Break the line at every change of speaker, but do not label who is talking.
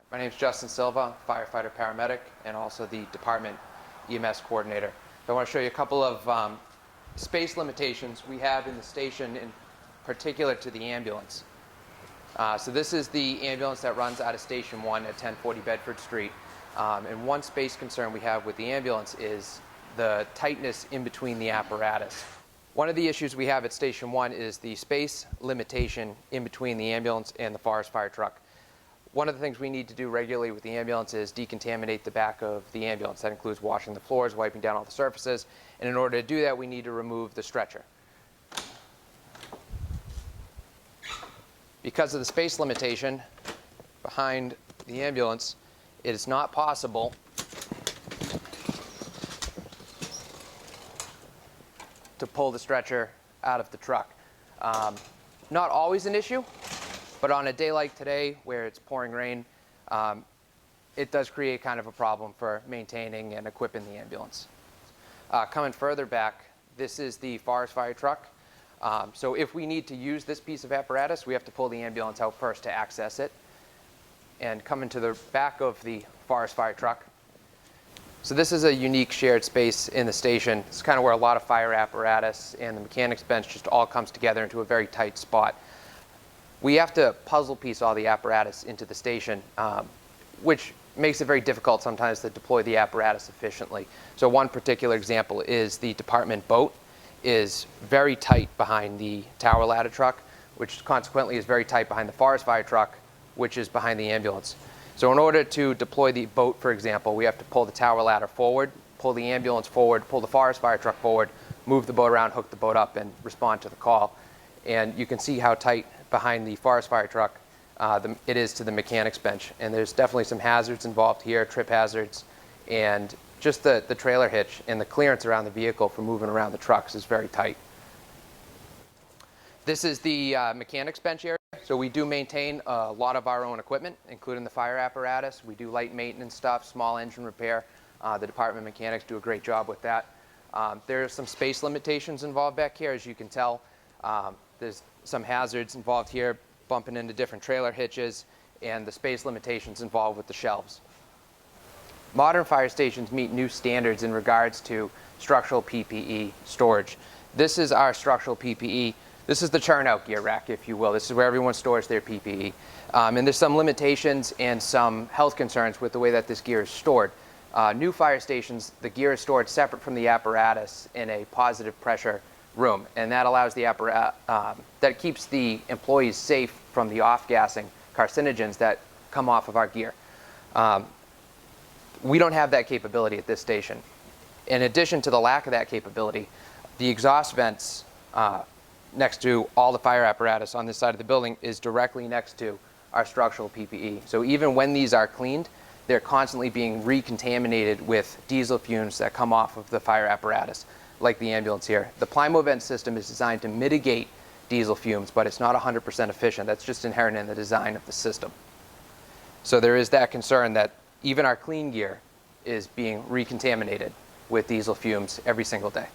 My name is Justin Silva, firefighter paramedic, and also the department EMS coordinator. I want to show you a couple of space limitations we have in the station, in particular to the ambulance. So this is the ambulance that runs out of Station 1 at 1040 Bedford Street. And one space concern we have with the ambulance is the tightness in between the apparatus. One of the issues we have at Station 1 is the space limitation in between the ambulance and the forest fire truck. One of the things we need to do regularly with the ambulance is decontaminate the back of the ambulance. That includes washing the floors, wiping down all the surfaces, and in order to do that, we need to remove the stretcher. Because of the space limitation behind the ambulance, it is not possible to pull the stretcher out of the truck. Not always an issue, but on a day like today where it's pouring rain, it does create kind of a problem for maintaining and equipping the ambulance. Coming further back, this is the forest fire truck. So if we need to use this piece of apparatus, we have to pull the ambulance out first to access it. And coming to the back of the forest fire truck. So this is a unique shared space in the station. It's kind of where a lot of fire apparatus and the mechanics bench just all comes together into a very tight spot. We have to puzzle piece all the apparatus into the station, which makes it very difficult sometimes to deploy the apparatus efficiently. So one particular example is the department boat is very tight behind the tower ladder truck, which consequently is very tight behind the forest fire truck, which is behind the ambulance. So in order to deploy the boat, for example, we have to pull the tower ladder forward, pull the ambulance forward, pull the forest fire truck forward, move the boat around, hook the boat up, and respond to the call. And you can see how tight behind the forest fire truck it is to the mechanics bench. And there's definitely some hazards involved here, trip hazards, and just the trailer hitch and the clearance around the vehicle for moving around the trucks is very tight. This is the mechanics bench area. So we do maintain a lot of our own equipment, including the fire apparatus. We do light maintenance stuff, small engine repair. The department mechanics do a great job with that. There are some space limitations involved back here, as you can tell. There's some hazards involved here, bumping into different trailer hitches, and the space limitations involved with the shelves. Modern fire stations meet new standards in regards to structural PPE storage. This is our structural PPE. This is the turnout gear rack, if you will. This is where everyone stores their PPE. And there's some limitations and some health concerns with the way that this gear is stored. New fire stations, the gear is stored separate from the apparatus in a positive pressure room, and that allows the that keeps the employees safe from the off-gassing carcinogens that come off of our gear. We don't have that capability at this station. In addition to the lack of that capability, the exhaust vents next to all the fire apparatus on this side of the building is directly next to our structural PPE. So even when these are cleaned, they're constantly being recontaminated with diesel fumes that come off of the fire apparatus, like the ambulance here. The Plimo vent system is designed to mitigate diesel fumes, but it's not 100% efficient. That's just inherent in the design of the system. So there is that concern that even our clean gear is being recontaminated with diesel fumes every single day.